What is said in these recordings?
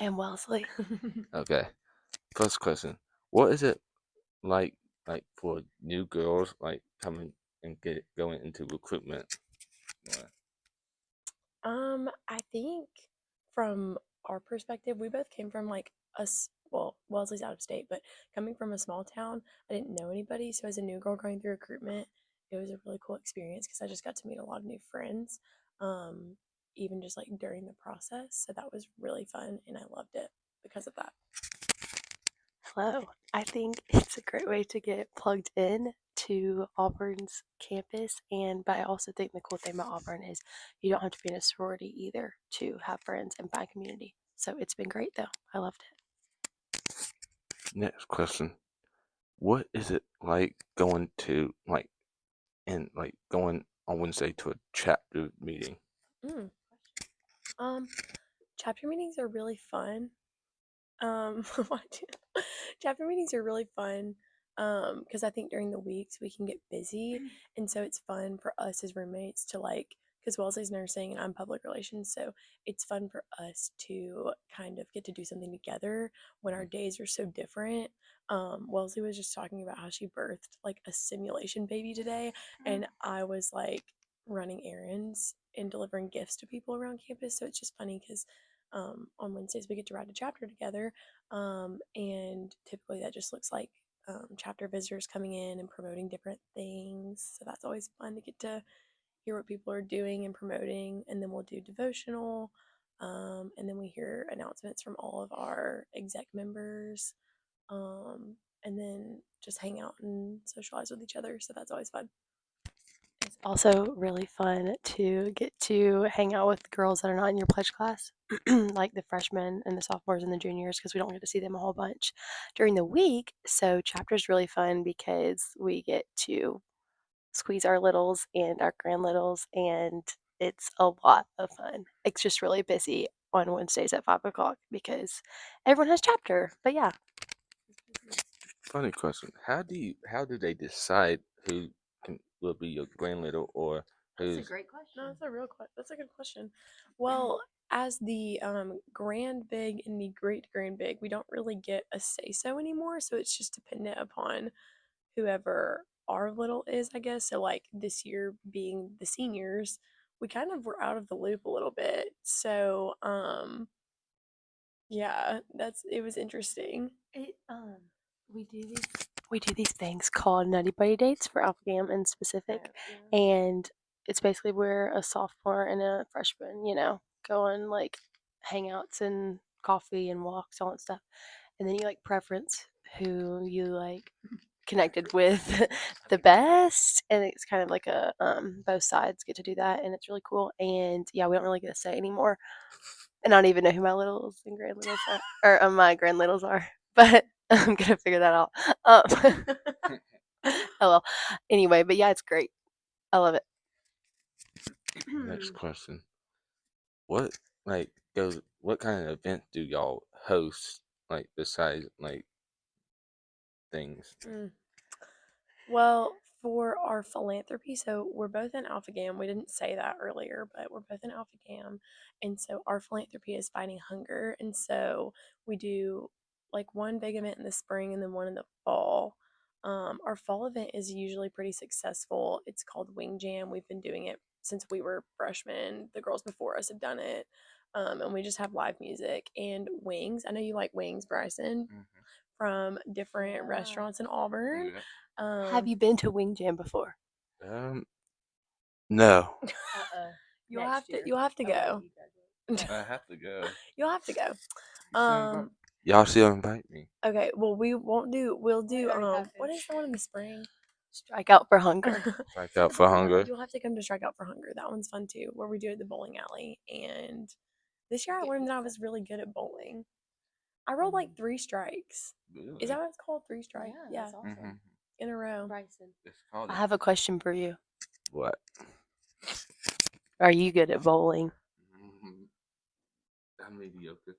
and Wellesley. Okay. First question. What is it like for new girls like coming and get going into recruitment? Uh, I think from our perspective, we both came from like us. Well, Wellesley's out of state, but coming from a small town, I didn't know anybody. So as a new girl going through recruitment, it was a really cool experience because I just got to meet a lot of new friends, um, even just like during the process. So that was really fun, and I loved it because of that. Flow. I think it's a great way to get plugged in to Auburn's campus, but I also think the cool thing about Auburn is you don't have to be in a sorority either to have friends and find community. So it's been great though. I loved it. Next question. What is it like going to going on Wednesday to a chapter meeting? Mm. Um, Chapter meetings are really fun. What? Chapter meetings are really fun. Because I think during the weeks we can get busy, and so it's fun for us as roommates to like. Because Wellesley's nursing and I'm public relations, so it's fun for us to kind of get to do something together when our days are so different. Wellesley was just talking about how she birthed like a simulation baby today, and I was like running errands and delivering gifts to people around campus. So it's just funny because on Wednesdays we get to write a chapter together, and typically that just looks like chapter visitors coming in and promoting different things. So that's always fun to get to hear what people are doing and promoting. And then we'll do devotional, and then we hear announcements from all of our exec members, um, and then just hang out and socialize with each other. So that's always fun. It's also really fun to get to hang out with girls that are not in your pledge class, like the freshmen and the sophomores and the juniors, because we don't get to see them a whole bunch during the week. So chapter is really fun because we get to squeeze our littles and our grand littles, and it's a lot of fun. It's just really busy on Wednesdays at 5 o'clock because everyone has chapter. But yeah, Funny question. How do they decide who will be your grand little or that's a who's great No, question. that's a real that's a good question. Well, as the grand big and the great grand big, we don't really get a say so anymore. So it's just dependent upon whoever our little is, I guess. So like this year being the seniors, we kind of were out of the loop a little bit. So yeah, that's it was interesting. It we do these we do these things called Nutty Buddy dates for Alpha Gam in Oh, specific, yeah. and it's basically where a sophomore and a freshman, go on like hangouts and coffee and walks, all that stuff, and then you like preference who you like connected with the best, and it's kind of like a both sides get to do that, and it's really cool. And yeah, we don't really get to say anymore, and I don't even know who my littles and grand littles are, or my grand littles are, but I'm gonna figure that out. Um, oh well. Anyway, but yeah, it's great. I love it. next question. What what kind of event do y'all host besides things? Mm. Well, for our philanthropy, so we're both in Alpha Gam. We didn't say that earlier, but we're both in Alpha Gam. And so our philanthropy is fighting hunger. And so we do like one big event in the spring and then one in the fall. Our fall event is usually pretty successful. It's called Wing Jam. We've been doing it since we were freshmen. The girls before us have done it. And we just have live music and wings. I know you like wings, Bryson, from different Yeah. restaurants in Auburn. Yeah. Have Um, you been to Wing Jam before? Um, no. Uh-oh. you'll have Next to year. you'll have to Oh wait, go. you graduate. I have to go. You'll have to go. You still invite? Um, Y'all still invite me? okay, well we won't do we'll It do already what happened. is the one in the spring? Strike out for hunger. Strike out for hunger. You'll have to come to Strike Out for Hunger. That one's fun too, where we do it at the bowling alley. And this year I Get learned that I pizza. was really good at bowling. I rolled like three strikes. Is that Really? what it's called? Three strikes? Yeah, Yeah, that's Mm-hmm. awesome. in a row. Bryson. It's called I it. have a question for you. What? Are you good at bowling? Mhm. I'm mediocre.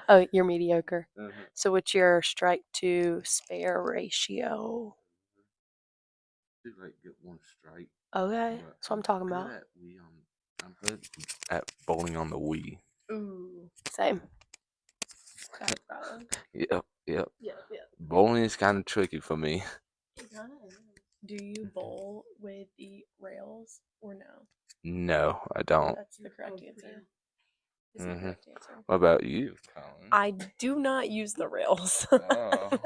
Oh, you're mediocre. Uh-huh. So what's your strike to spare ratio? Do like get one strike, Okay, but that's what I'm I'm talking good about. at I'm good at bowling on the Wii. Ooh, same. That's valid. Yep. Yeah. Bowling is kind of tricky for me. Do you bowl with the rails or no? No, I don't. That's the correct answer. Is Mhm. the correct answer. What about you, Colin? I do not use the rails. Oh.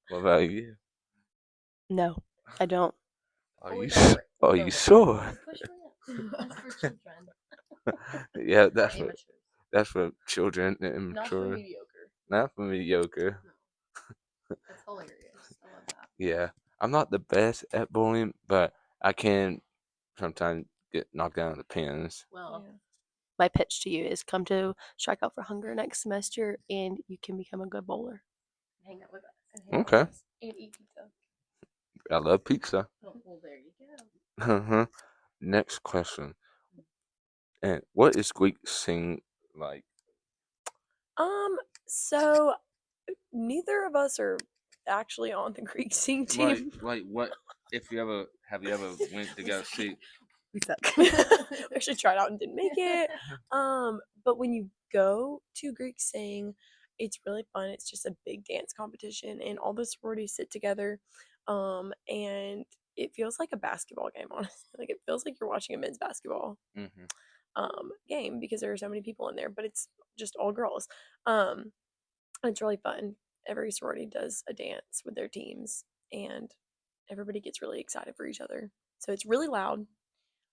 What about you? No, I don't. Are Only you the ra- are the you ra- sure? Push me up. That's for children. Yeah, that's for Amateurs. children and Not for immature. mediocre. Not for mediocre. No. That's hilarious. I love that. Yeah, I'm not the best at bowling, but I can sometimes get knocked down with the pins. Well, Yeah. my pitch to you is come to Strike Out for Hunger next semester and you can become a good bowler. Hang out with us. And hang out with Okay. us. And eat pizza. I love pizza. Oh, well, there you go. Uh-huh. Next question. And what is Greek sing like? So neither of us are actually on the Greek sing team. Like what? If you ever have you ever went to go see? We suck. We actually tried out and didn't make it. But when you go to Greek sing, it's really fun. It's just a big dance competition, and all the sororities sit together. And it feels like a basketball game, honestly. Like it feels like you're watching a men's basketball Mm-hmm. game because there are so many people in there, but it's just all girls. And it's really fun. Every sorority does a dance with their teams, and everybody gets really excited for each other. So it's really loud.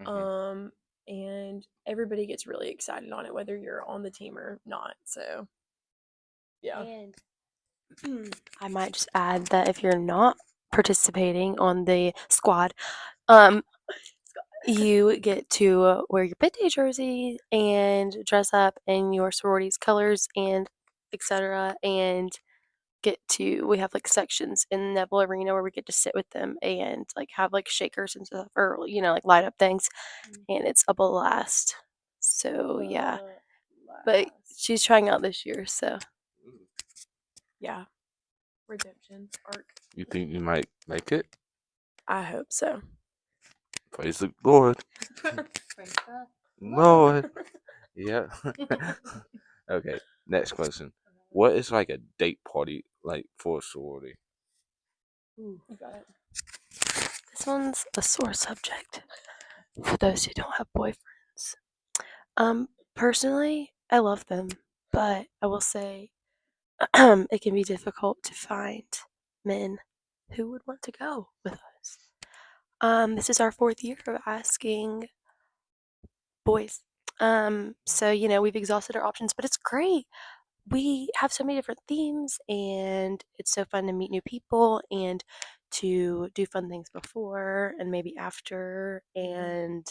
Mm-hmm. And everybody gets really excited on it, whether you're on the team or not. So, yeah. And I might just add that if you're not participating on the squad, you get to wear your pit day jersey and dress up in your sorority's colors and etc. And we have like sections in Neville Arena where we get to sit with them and like have like shakers and stuff or like light up things, and it's a blast. So yeah, but she's trying out this year, so Yeah. Redemption arc. You think you might make it? I hope so. Praise the Lord. Lord. Yeah. Okay. Next question. What is like a date party like for a sorority? You got it. this one's a sore subject for those who don't have boyfriends. Personally, I love them, but I will say it can be difficult to find men who would want to go with us. This is our 4th year of asking boys. So we've exhausted our options, but it's great. We have so many different themes, and it's so fun to meet new people and to do fun things before and maybe after, and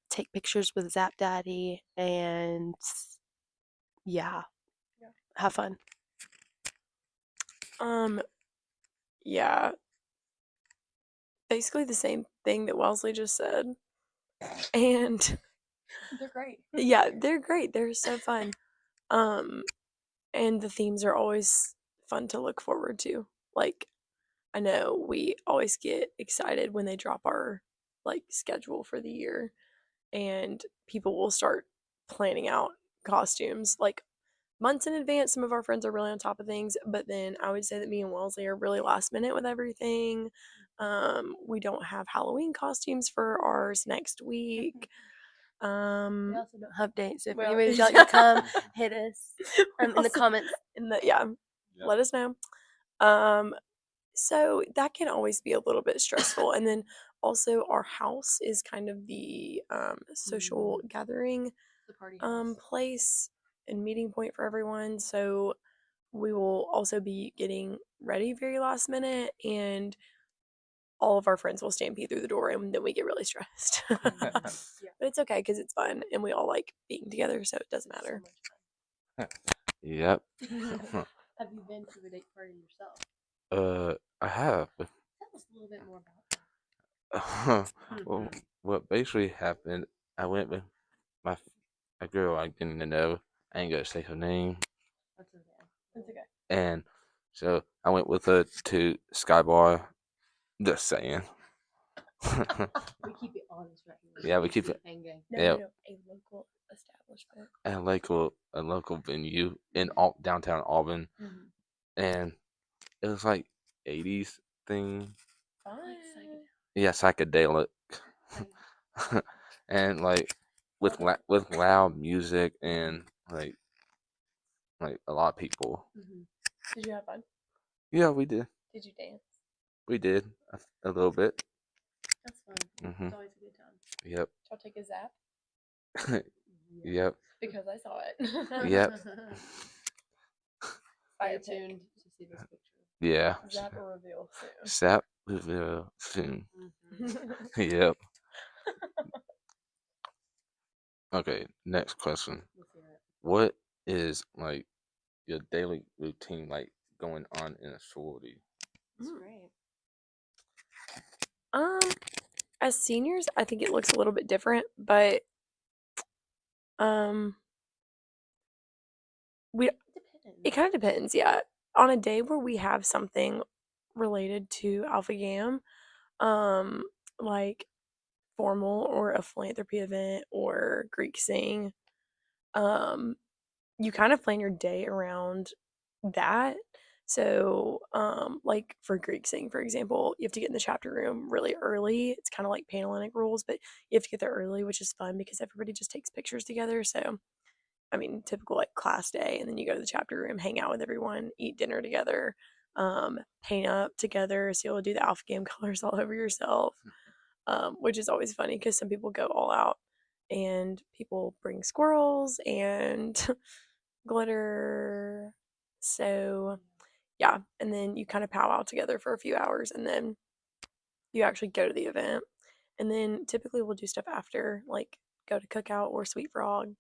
take pictures with Zap Daddy, and yeah, have fun. Yeah. Basically the same thing that Wellesley just said. And They're great. yeah, they're great. They're so fun. And the themes are always fun to look forward to. Like, I know we always get excited when they drop our like schedule for the year, and people will start planning out costumes like months in advance. Some of our friends are really on top of things, but then I would say that me and Wellesley are really last minute with everything. We don't have Halloween costumes for ours next week. We also don't have dates. If Well, anybody's like to come, hit us in the comments. Yeah, let us know. So that can always be a little bit stressful. And then also our house is kind of the social gathering The party place and meeting point for everyone. So we will also be getting ready very last minute, and all of our friends will stampede through the door, and then we get really stressed. But it's okay because it's fun and we all like being together, so it doesn't matter. Yep. Have you been to a date party yourself? I have. Tell us a little bit more about that. Well, what basically happened, I went with a girl I didn't know. I ain't gonna say her name. That's okay. That's okay. And so I went with her to Sky Bar. Just saying. We keep it honest right here. Yeah, we keep it. Hang gang. No, Yeah, no, no, a local establishment. at a local venue in downtown Auburn, Mhm. and it was like 80s thing. Fun. Yeah, psychedelic, and like with loud music and like a lot of people. Mhm. Did you have fun? Yeah, we did. Did you dance? We did a little bit. That's fun. Mhm. It's always a good time. Yep. Did y'all take a zap? Yep. Because I saw it. Yep. Fire Stay pic. tuned to see this picture. Yeah. Zap or reveal soon. Sap reveal soon. Mhm. Yep. Okay. Next question. Let's hear it. What is like your daily routine like going on in a sorority? That's Mm. great. As seniors, I think it looks a little bit different, but we It it depends. kind of depends, yeah. On a day where we have something related to Alpha Gam, like formal or a philanthropy event or Greek sing, you kind of plan your day around that. So, like for Greek sing, for example, you have to get in the chapter room really early. It's kind of like Panhellenic rules, but you have to get there early, which is fun because everybody just takes pictures together. So, I mean, typical like class day, and then you go to the chapter room, hang out with everyone, eat dinner together, paint up together. So you'll do the Alpha Game colors all over yourself, which is always funny because some people go all out, and people bring squirrels and glitter. So yeah, and then you kind of powwow together for a few hours, and then you actually go to the event. And then typically we'll do stuff after, like go to Cookout or Sweet Frog,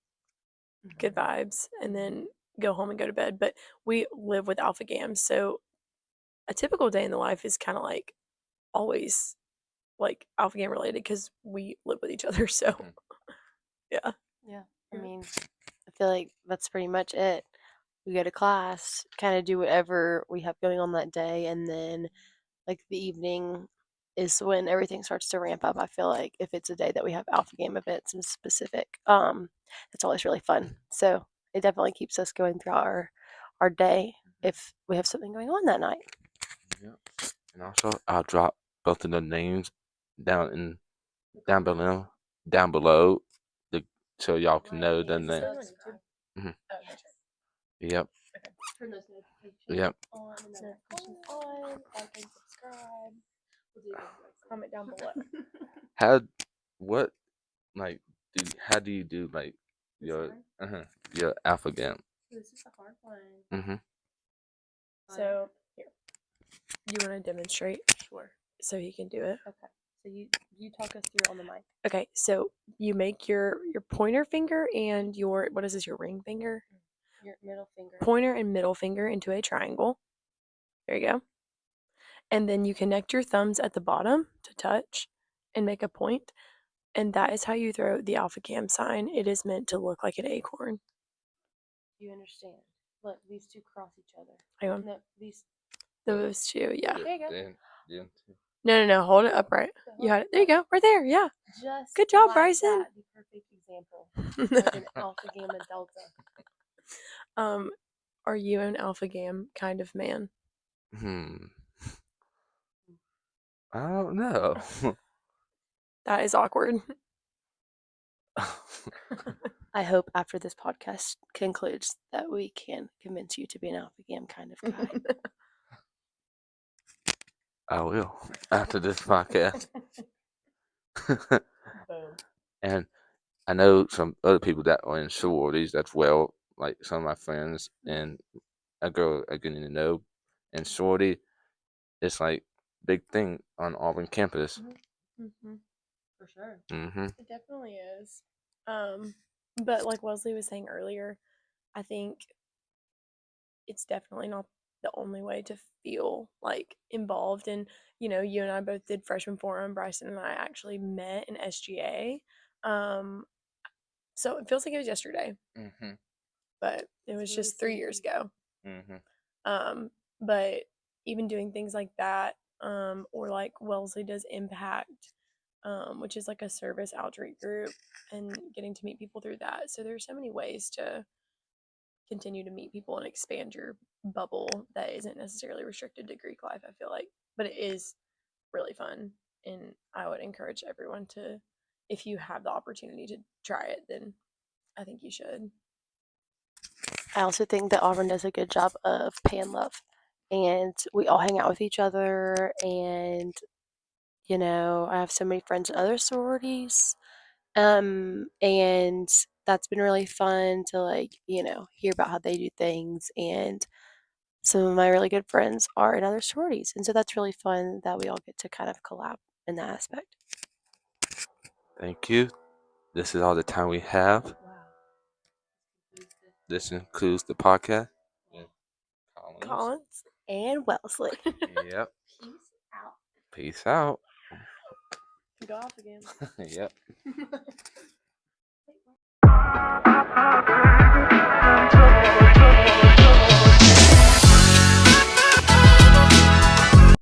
good vibes, and then go home and go to bed. But we live with Alpha Gams, so a typical day in the life is kind of like always like Alpha Gam related because we live with each other. So Mhm. yeah. Yeah. I mean, I feel like that's pretty much it. We go to class, kind of do whatever we have going on that day, and then like the evening is when everything starts to ramp up. I feel like if it's a day that we have alpha game events in specific, it's always really fun. So it definitely keeps us going throughout our day if we have something going on that night. Yep. And also, I'll drop both of the names down in down below, the, so y'all can know the name. Mhm. Oh, okay, sure. Yep. Turn those notifications Yep. on and then Notifications on, like and subscribe. we'll do those. Comment down below. How what like how do you do like This your one? your alpha gam? This is the hard one. Mm-hmm. So here, you want to demonstrate Sure. so he can do it. Okay. So you talk us through on the mic. Okay, so you make your pointer finger and your what is this? Your ring finger, Your middle finger. pointer and middle finger into a triangle. There you go. And then you connect your thumbs at the bottom to touch and make a point. And that is how you throw the Alpha Cam sign. It is meant to look like an acorn. You understand? Look, these two cross each other. Hang on. No, these. Those two, yeah. There you go. Then No. Hold it upright. You had it. There you go. Right there. Yeah. Just Good job, like Bryson. that, the perfect example of an alpha, gamma, delta. Are you an Alpha Gam kind of man? I don't know. That is awkward. I hope after this podcast concludes that we can convince you to be an alpha gam kind of guy. I will after this podcast. Boom. And I know some other people that are in sororities as well, like some of my friends and a girl I getting to know in sorority. It's like big thing on Auburn campus. Mm-hmm. For sure. Mm-hmm. It definitely is. But like Wesley was saying earlier, I think it's definitely not the only way to feel like involved. And you and I both did freshman forum. Bryson and I actually met in SGA. So it feels like it was yesterday, Mm-hmm. but it was just 3 years ago. Mm-hmm. But even doing things like that, or like Wellesley does Impact, which is like a service outreach group, and getting to meet people through that. So there's so many ways to continue to meet people and expand your bubble that isn't necessarily restricted to Greek life, I feel like. But it is really fun, and I would encourage everyone to, if you have the opportunity to try it, then I think you should. I also think that Auburn does a good job of pan love, and we all hang out with each other. And I have so many friends in other sororities, and that's been really fun to hear about how they do things. And some of my really good friends are in other sororities, and so that's really fun that we all get to kind of collab in that aspect. Thank you. This is all the time we have. Wow. This includes the podcast. Yeah. Collins. And Wellesley. Yep. Peace out. Peace out. Go off again. Yep.